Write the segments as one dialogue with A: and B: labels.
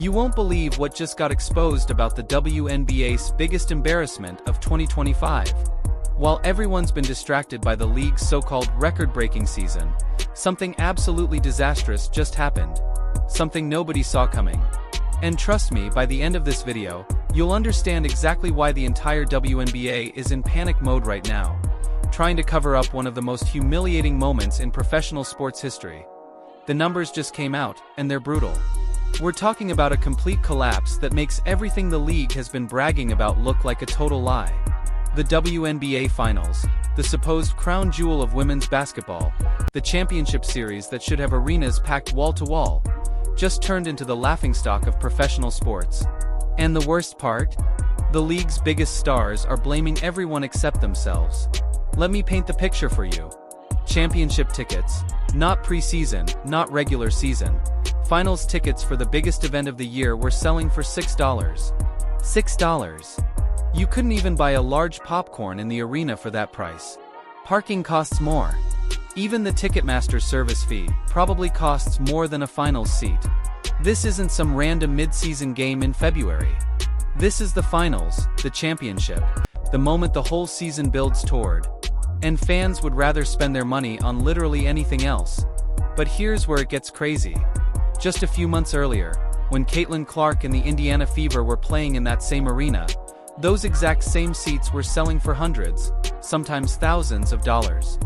A: You won't believe what just got exposed about the WNBA's biggest embarrassment of 2025. While everyone's been distracted by the league's so-called record-breaking season, something absolutely disastrous just happened. Something nobody saw coming. And trust me, by the end of this video, you'll understand exactly why the entire WNBA is in panic mode right now, trying to cover up one of the most humiliating moments in professional sports history. The numbers just came out, and they're brutal. We're talking about a complete collapse that makes everything the league has been bragging about look like a total lie. The WNBA Finals, the supposed crown jewel of women's basketball, the championship series that should have arenas packed wall to wall, just turned into the laughingstock of professional sports. And the worst part? The league's biggest stars are blaming everyone except themselves. Let me paint the picture for you. Championship tickets, not preseason, not regular season. Finals tickets for the biggest event of the year were selling for $6. $6. You couldn't even buy a large popcorn in the arena for that price. Parking costs more. Even the Ticketmaster service fee probably costs more than a finals seat. This isn't some random mid-season game in February. This is the finals, the championship, the moment the whole season builds toward. And fans would rather spend their money on literally anything else. But here's where it gets crazy. Just a few months earlier, when Caitlin Clark and the Indiana Fever were playing in that same arena, those exact same seats were selling for hundreds, sometimes thousands of dollars.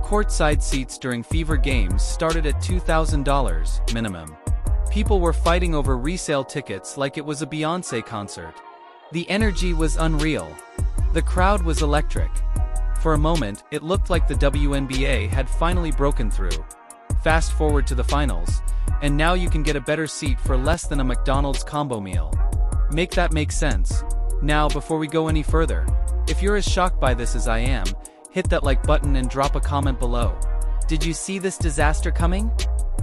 A: Courtside seats during Fever games started at $2,000 minimum. People were fighting over resale tickets like it was a Beyoncé concert. The energy was unreal. The crowd was electric. For a moment, it looked like the WNBA had finally broken through. Fast forward to the finals, and now you can get a better seat for less than a McDonald's combo meal. Make that make sense. Now, before we go any further, if you're as shocked by this as I am, hit that like button and drop a comment below. Did you see this disaster coming?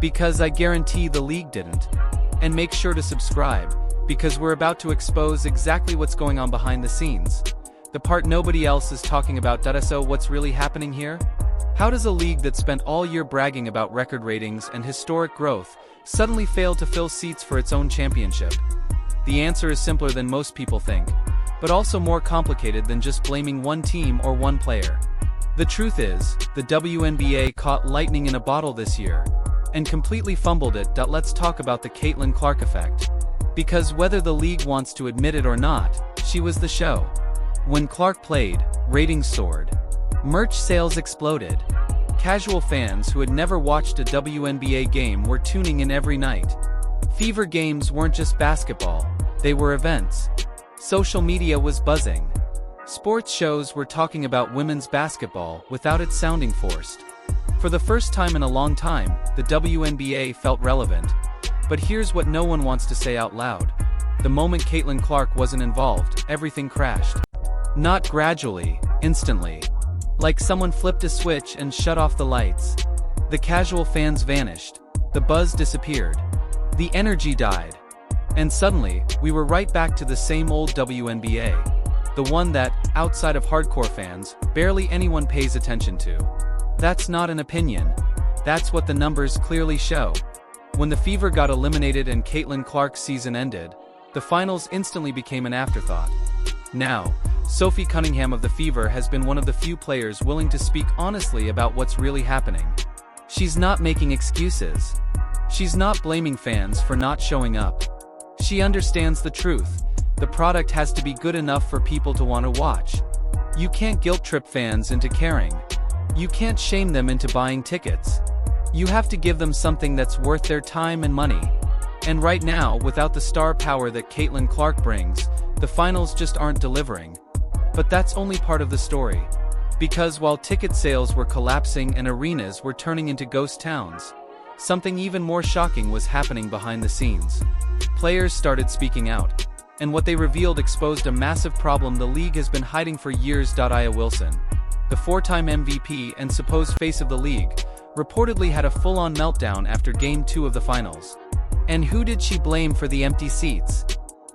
A: Because I guarantee the league didn't. And make sure to subscribe, because we're about to expose exactly what's going on behind the scenes. The part nobody else is talking about. So what's really happening here? How does a league that spent all year bragging about record ratings and historic growth suddenly fail to fill seats for its own championship? The answer is simpler than most people think, but also more complicated than just blaming one team or one player. The truth is, the WNBA caught lightning in a bottle this year, and completely fumbled it. Let's talk about the Caitlin Clark effect. Because whether the league wants to admit it or not, she was the show. When Clark played, ratings soared. Merch sales exploded. Casual fans who had never watched a WNBA game were tuning in every night. Fever games weren't just basketball, they were events. Social media was buzzing. Sports shows were talking about women's basketball without it sounding forced. For the first time in a long time, the WNBA felt relevant. But here's what no one wants to say out loud. The moment Caitlin Clark wasn't involved, everything crashed. Not gradually, instantly. Like someone flipped a switch and shut off the lights. The casual fans vanished. The buzz disappeared. The energy died. And suddenly, we were right back to the same old WNBA. The one that, outside of hardcore fans, barely anyone pays attention to. That's not an opinion. That's what the numbers clearly show. When the Fever got eliminated and Caitlin Clark's season ended, the finals instantly became an afterthought. Now, Sophie Cunningham of the Fever has been one of the few players willing to speak honestly about what's really happening. She's not making excuses. She's not blaming fans for not showing up. She understands the truth. The product has to be good enough for people to want to watch. You can't guilt-trip fans into caring. You can't shame them into buying tickets. You have to give them something that's worth their time and money. And right now, without the star power that Caitlin Clark brings, the finals just aren't delivering. But that's only part of the story. Because while ticket sales were collapsing and arenas were turning into ghost towns, something even more shocking was happening behind the scenes. Players started speaking out. And what they revealed exposed a massive problem the league has been hiding for years. Aya Wilson, the four-time MVP and supposed face of the league, reportedly had a full-on meltdown after Game 2 of the finals. And who did she blame for the empty seats?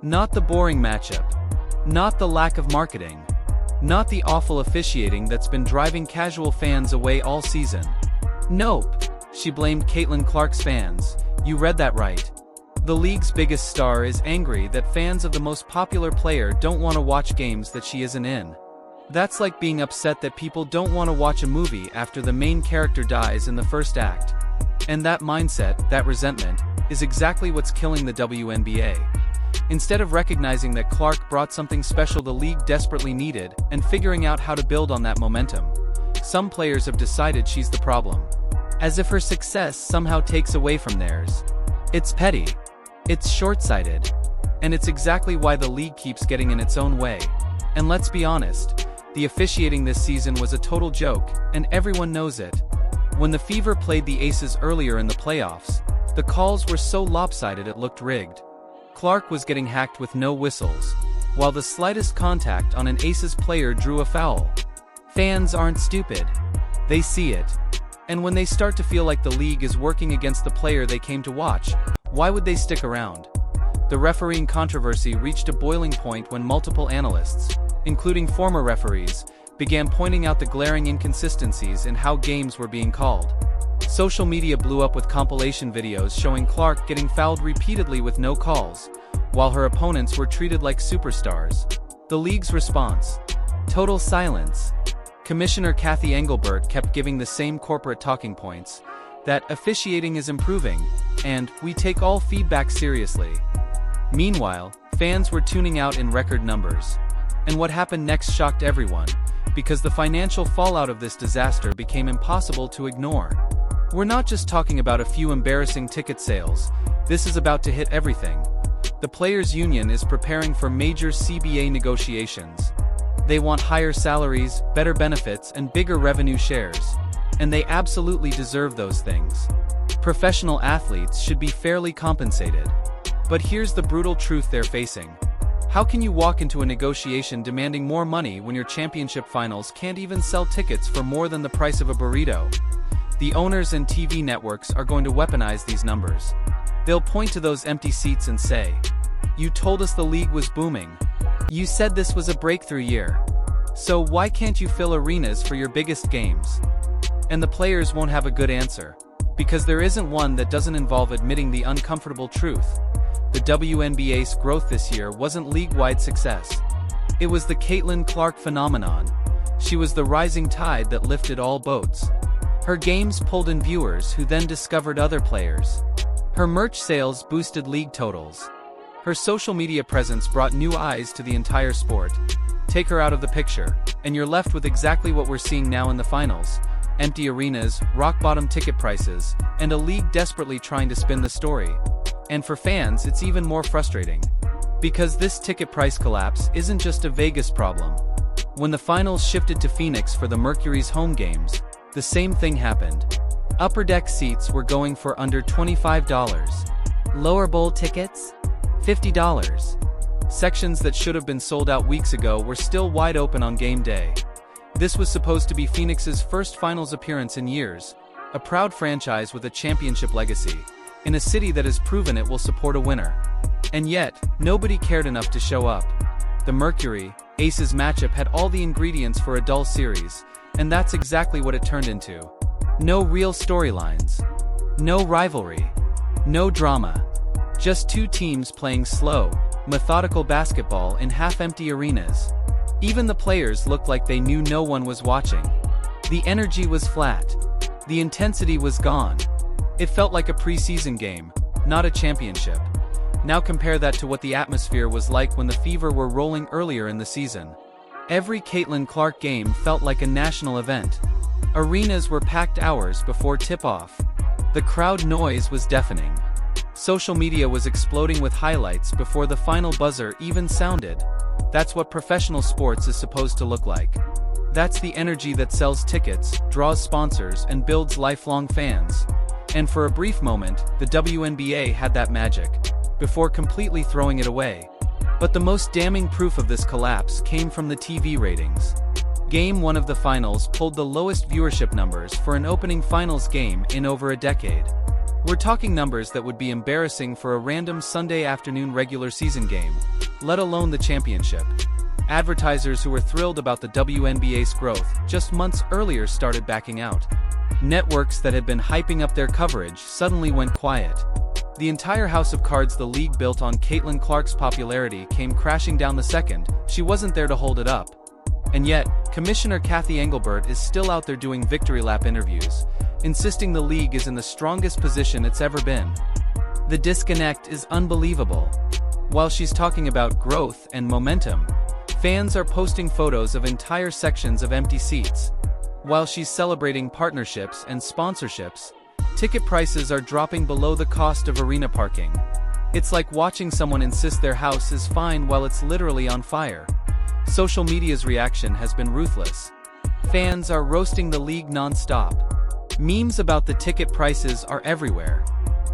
A: Not the boring matchup. Not the lack of marketing. Not the awful officiating that's been driving casual fans away all season. Nope. She blamed Caitlin Clark's fans. You read that right. The league's biggest star is angry that fans of the most popular player don't want to watch games that she isn't in. That's like being upset that people don't want to watch a movie after the main character dies in the first act. And that mindset, that resentment, is exactly what's killing the WNBA. Instead of recognizing that Clark brought something special the league desperately needed and figuring out how to build on that momentum, some players have decided she's the problem. As if her success somehow takes away from theirs. It's petty. It's short-sighted. And it's exactly why the league keeps getting in its own way. And let's be honest, the officiating this season was a total joke, and everyone knows it. When the Fever played the Aces earlier in the playoffs, the calls were so lopsided it looked rigged. Clark was getting hacked with no whistles, while the slightest contact on an Aces player drew a foul. Fans aren't stupid. They see it. And when they start to feel like the league is working against the player they came to watch, why would they stick around? The refereeing controversy reached a boiling point when multiple analysts, including former referees, began pointing out the glaring inconsistencies in how games were being called. Social media blew up with compilation videos showing Clark getting fouled repeatedly with no calls, while her opponents were treated like superstars. The league's response: total silence. Commissioner Kathy Engelbert kept giving the same corporate talking points, that officiating is improving, and we take all feedback seriously. Meanwhile, fans were tuning out in record numbers. And what happened next shocked everyone, because the financial fallout of this disaster became impossible to ignore. We're not just talking about a few embarrassing ticket sales, this is about to hit everything. The Players' Union is preparing for major CBA negotiations. They want higher salaries, better benefits, and bigger revenue shares. And they absolutely deserve those things. Professional athletes should be fairly compensated. But here's the brutal truth they're facing. How can you walk into a negotiation demanding more money when your championship finals can't even sell tickets for more than the price of a burrito? The owners and TV networks are going to weaponize these numbers. They'll point to those empty seats and say, "You told us the league was booming. You said this was a breakthrough year. So why can't you fill arenas for your biggest games?" And the players won't have a good answer, because there isn't one that doesn't involve admitting the uncomfortable truth. The WNBA's growth this year wasn't league-wide success. It was the Caitlin Clark phenomenon. She was the rising tide that lifted all boats. Her games pulled in viewers who then discovered other players. Her merch sales boosted league totals. Her social media presence brought new eyes to the entire sport. Take her out of the picture, and you're left with exactly what we're seeing now in the finals: empty arenas, rock-bottom ticket prices, and a league desperately trying to spin the story. And for fans, it's even more frustrating. Because this ticket price collapse isn't just a Vegas problem. When the finals shifted to Phoenix for the Mercury's home games, the same thing happened. Upper deck seats were going for under $25. Lower bowl tickets? $50. Sections that should have been sold out weeks ago were still wide open on game day. This was supposed to be Phoenix's first finals appearance in years, a proud franchise with a championship legacy, in a city that has proven it will support a winner. And yet, nobody cared enough to show up. The Mercury Aces matchup had all the ingredients for a dull series, and that's exactly what it turned into. No real storylines. No rivalry. No drama. Just two teams playing slow, methodical basketball in half-empty arenas. Even the players looked like they knew no one was watching. The energy was flat. The intensity was gone. It felt like a preseason game, not a championship. Now compare that to what the atmosphere was like when the Fever were rolling earlier in the season. Every Caitlin Clark game felt like a national event. Arenas were packed hours before tip-off. The crowd noise was deafening. Social media was exploding with highlights before the final buzzer even sounded. That's what professional sports is supposed to look like. That's the energy that sells tickets, draws sponsors, and builds lifelong fans. And for a brief moment, the WNBA had that magic, before completely throwing it away. But the most damning proof of this collapse came from the TV ratings. Game 1 of the finals pulled the lowest viewership numbers for an opening finals game in over a decade. We're talking numbers that would be embarrassing for a random Sunday afternoon regular season game, let alone the championship. Advertisers who were thrilled about the WNBA's growth just months earlier started backing out. Networks that had been hyping up their coverage suddenly went quiet. The entire house of cards the league built on Caitlin Clark's popularity came crashing down the second she wasn't there to hold it up. And yet, Commissioner Kathy Engelbert is still out there doing victory lap interviews, insisting the league is in the strongest position it's ever been. The disconnect is unbelievable. While she's talking about growth and momentum, fans are posting photos of entire sections of empty seats. While she's celebrating partnerships and sponsorships, ticket prices are dropping below the cost of arena parking. It's like watching someone insist their house is fine while it's literally on fire. Social media's reaction has been ruthless. Fans are roasting the league non-stop. Memes about the ticket prices are everywhere.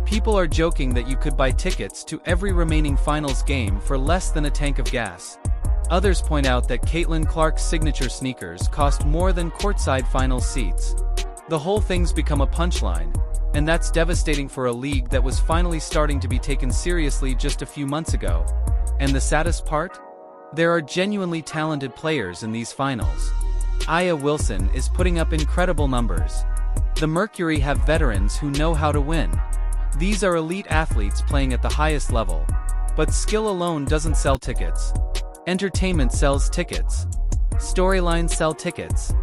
A: People are joking that you could buy tickets to every remaining finals game for less than a tank of gas. Others point out that Caitlin Clark's signature sneakers cost more than courtside finals seats. The whole thing's become a punchline, and that's devastating for a league that was finally starting to be taken seriously just a few months ago. And the saddest part? There are genuinely talented players in these finals. Aya Wilson is putting up incredible numbers. The Mercury have veterans who know how to win. These are elite athletes playing at the highest level. But skill alone doesn't sell tickets. Entertainment sells tickets. Storylines sell tickets.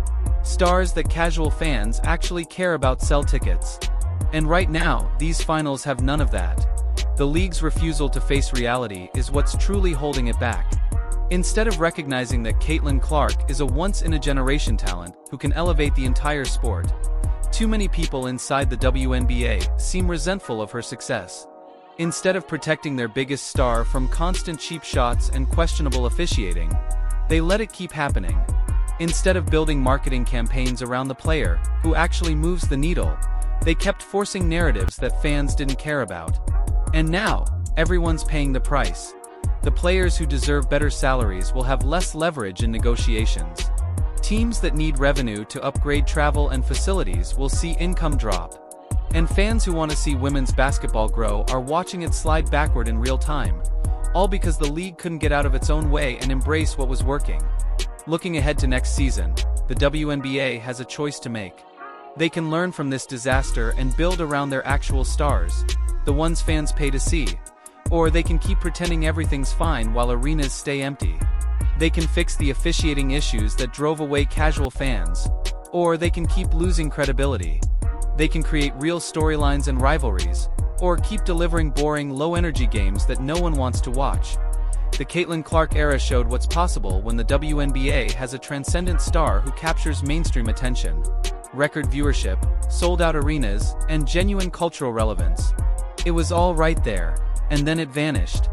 A: Stars that casual fans actually care about sell tickets. And right now, these finals have none of that. The league's refusal to face reality is what's truly holding it back. Instead of recognizing that Caitlin Clark is a once-in-a-generation talent who can elevate the entire sport, too many people inside the WNBA seem resentful of her success. Instead of protecting their biggest star from constant cheap shots and questionable officiating, they let it keep happening. Instead of building marketing campaigns around the player who actually moves the needle, they kept forcing narratives that fans didn't care about. And now, everyone's paying the price. The players who deserve better salaries will have less leverage in negotiations. Teams that need revenue to upgrade travel and facilities will see income drop. And fans who want to see women's basketball grow are watching it slide backward in real time. All because the league couldn't get out of its own way and embrace what was working. Looking ahead to next season, the WNBA has a choice to make. They can learn from this disaster and build around their actual stars, the ones fans pay to see. Or they can keep pretending everything's fine while arenas stay empty. They can fix the officiating issues that drove away casual fans. Or they can keep losing credibility. They can create real storylines and rivalries. Or keep delivering boring, low-energy games that no one wants to watch. The Caitlin Clark era showed what's possible when the WNBA has a transcendent star who captures mainstream attention. Record viewership, sold-out arenas, and genuine cultural relevance. It was all right there. And then it vanished.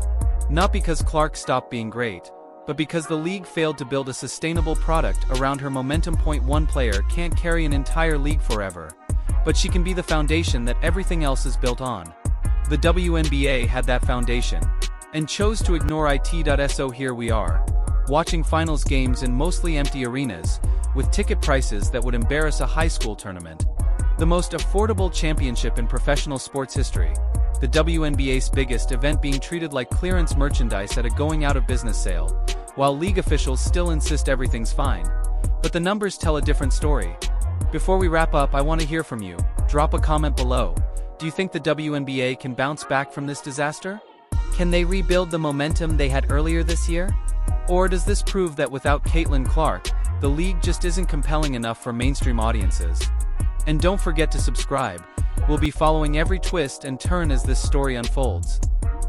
A: Not because Clark stopped being great, but because the league failed to build a sustainable product around her momentum. One player can't carry an entire league forever, but she can be the foundation that everything else is built on. The WNBA had that foundation, and chose to ignore it. So here we are, watching finals games in mostly empty arenas, with ticket prices that would embarrass a high school tournament. The most affordable championship in professional sports history. The WNBA's biggest event being treated like clearance merchandise at a going-out-of-business sale, while league officials still insist everything's fine. But the numbers tell a different story. Before we wrap up, I want to hear from you. Drop a comment below. Do you think the WNBA can bounce back from this disaster? Can they rebuild the momentum they had earlier this year? Or does this prove that without Caitlin Clark, the league just isn't compelling enough for mainstream audiences? And don't forget to subscribe. We'll be following every twist and turn as this story unfolds.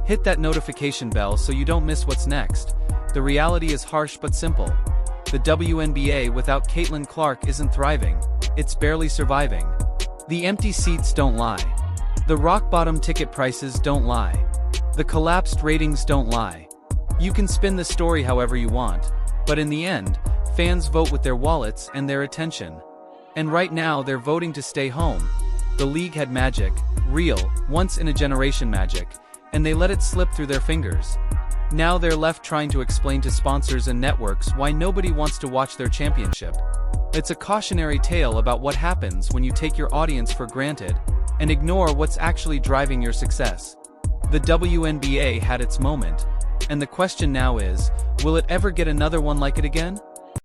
A: Hit that notification bell so you don't miss what's next. The reality is harsh but simple. The WNBA without Caitlin Clark isn't thriving, it's barely surviving. The empty seats don't lie. The rock-bottom ticket prices don't lie. The collapsed ratings don't lie. You can spin the story however you want, but in the end, fans vote with their wallets and their attention. And right now they're voting to stay home. The league had magic, real, once-in-a-generation magic, and they let it slip through their fingers. Now they're left trying to explain to sponsors and networks why nobody wants to watch their championship. It's a cautionary tale about what happens when you take your audience for granted and ignore what's actually driving your success. The WNBA had its moment, and the question now is, will it ever get another one like it again?